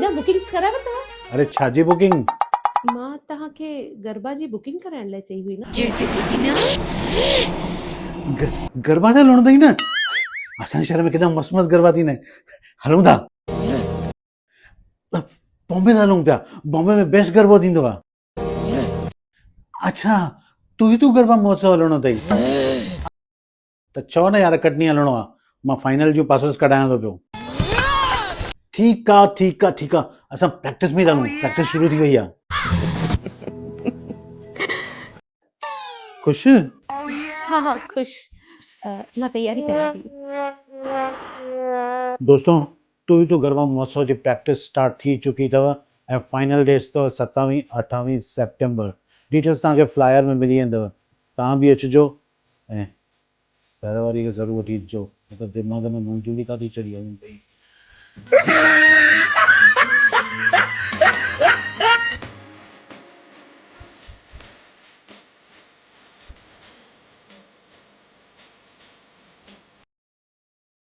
हेॾा बुकिंग्स कराए वरितव? अरे छाजी बुकिंग? मां तव्हांखे गरबा जी बुकिंग कराइण लाइ चई हुई न। गरबा था लुण अथई न? असांजे शहर में केॾा मस्त मस्त गरबा थींदा आहिनि, हलूं था। बॉम्बे था हलूं पिया, बॉम्बे में बेस्ट गरबो थींदो आहे। अच्छा, तू गरबा महोत्सव हलणो अथई त चओ न यार, कटनी हलणो आहे। मां फाइनल जूं पासिस कढायां थो पियो। ठीकु आहे ठीकु आहे ठीकु आहे, असां प्रैक्टिस में था हलूं, प्रैक्टिस शुरू थी वई आहे। ख़ुशि? हाँ खुश। मां तैयारी कयां थी। दोस्तों, तू गरबा महोत्सव जी प्रैक्टिस स्टार्ट थी चुकी अथव ऐं फाइनल डेट्स अथव 27-28 सेप्टेम्बर। डिटेल्स तव्हांखे फ्लायर में मिली वेंदव। तव्हां बि अचिजो ऐं घर वारी खे ज़रूरु वठी अचिजो, न त दिमाग़ में मूंझली था थी चढ़ी वञे पई।